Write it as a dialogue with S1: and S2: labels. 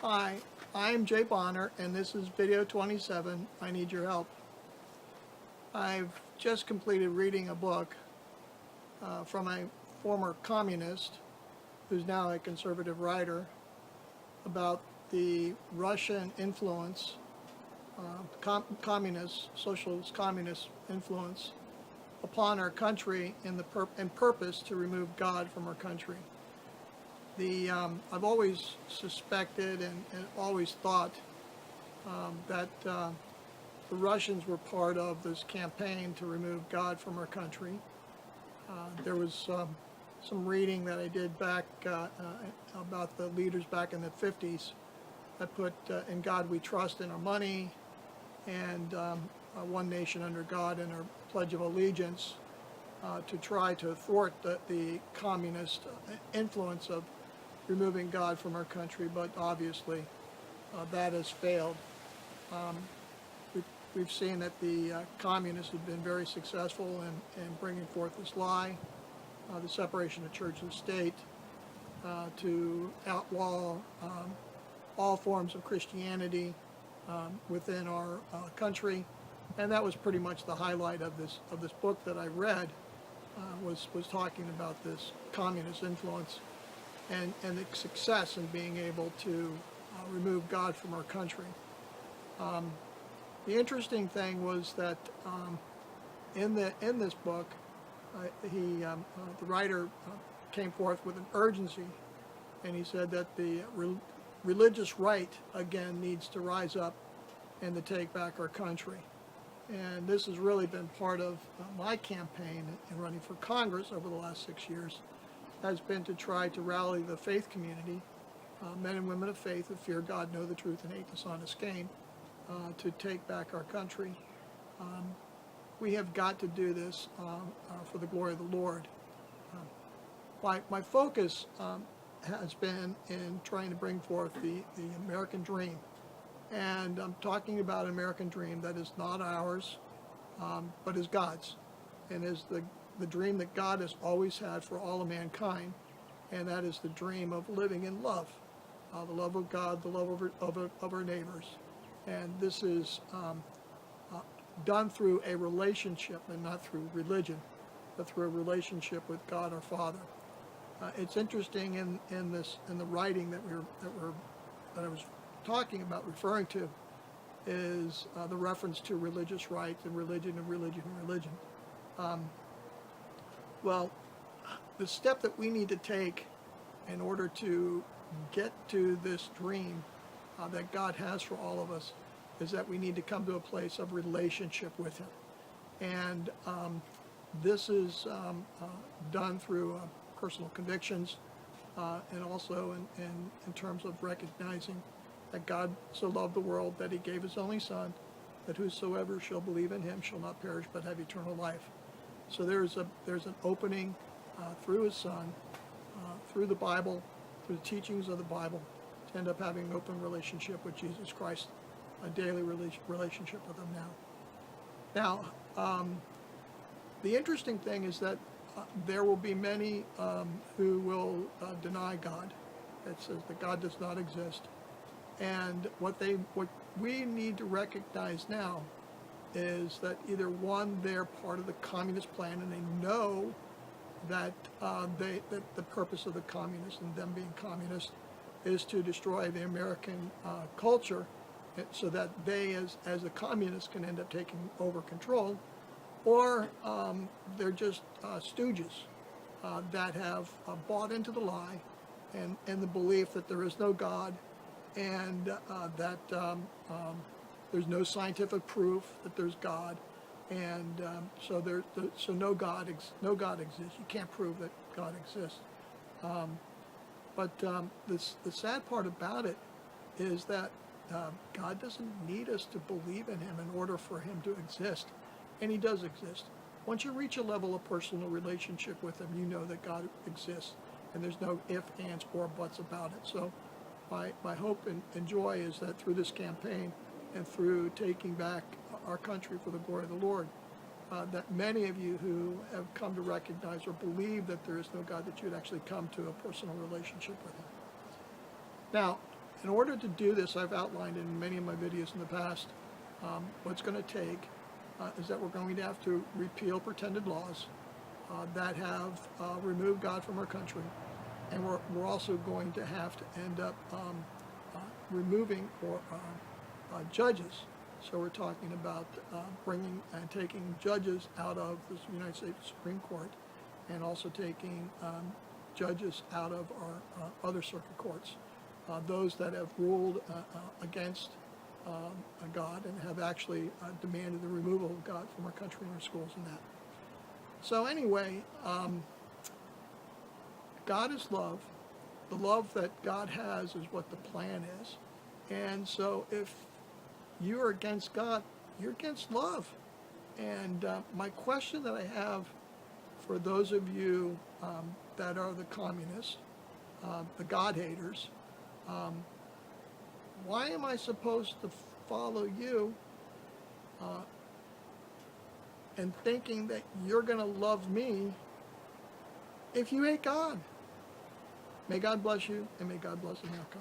S1: Hi, I'm Jay Bonner, and this is video 27, I Need Your Help. I've just completed reading a book from a former communist, who's now a conservative writer, about the Russian influence, socialist communist influence upon our country and purpose to remove God from our country. I've always suspected and always thought that the Russians were part of this campaign to remove God from our country. There was some reading that I did back about the leaders back in the 50s that put In God We Trust in our money and One Nation Under God in our Pledge of Allegiance to try to thwart the communist influence of removing God from our country, but obviously that has failed. We've seen that the communists have been very successful in bringing forth this lie, the separation of church and state, to outlaw all forms of Christianity within our country, and that was pretty much the highlight of this book that I read. Was talking about this communist influence and the success in being able to remove God from our country. The interesting thing was that in this book, the writer came forth with an urgency, and he said that the religious right again needs to rise up and to take back our country. And this has really been part of my campaign in running for Congress over the last 6 years, has been to try to rally the faith community, men and women of faith who fear God, know the truth, and hate dishonest gain, to take back our country. We have got to do this for the glory of the Lord. My focus has been in trying to bring forth the American dream. And I'm talking about an American dream that is not ours, but is God's, and is the dream that God has always had for all of mankind, and that is the dream of living in love, the love of God, the love of our neighbors. And this is done through a relationship, and not through religion, but through a relationship with God our Father. It's interesting in the writing that I was talking about, referring to, is the reference to religious rights and religion and religion and religion. Well, the step that we need to take in order to get to this dream that God has for all of us is that we need to come to a place of relationship with Him. And this is done through personal convictions and also in terms of recognizing that God so loved the world that He gave His only Son, that whosoever shall believe in Him shall not perish but have eternal life. So there's an opening through His Son, through the Bible, through the teachings of the Bible, to end up having an open relationship with Jesus Christ, a daily relationship with Him now. Now, the interesting thing is that there will be many who will deny God. It says that God does not exist. And what we need to recognize now is that either one, they're part of the communist plan, and they know that that the purpose of the communists and them being communists is to destroy the American culture, so that they, as the communists, can end up taking over control, or they're just stooges that have bought into the lie and the belief that there is no God, and that there's no scientific proof that there's God, and so no God exists. You can't prove that God exists. But the sad part about it is that God doesn't need us to believe in Him in order for Him to exist, and He does exist. Once you reach a level of personal relationship with Him, you know that God exists, and there's no ifs, ands, or buts about it. So my hope and joy is that through this campaign and through taking back our country for the glory of the Lord, that many of you who have come to recognize or believe that there is no God, that you'd actually come to a personal relationship with Him. Now, in order to do this, I've outlined in many of my videos in the past, what's going to take is that we're going to have to repeal pretended laws that have removed God from our country, and we're also going to have to end up removing judges. So we're talking about bringing and taking judges out of the United States Supreme Court, and also taking judges out of our other circuit courts, those that have ruled against God and have actually demanded the removal of God from our country and our schools and that. So anyway, God is love. The love that God has is what the plan is. And so if you're against God, you're against love. And my question that I have for those of you that are the communists, the God haters, why am I supposed to follow you and thinking that you're going to love me if you hate God? May God bless you, and may God bless America.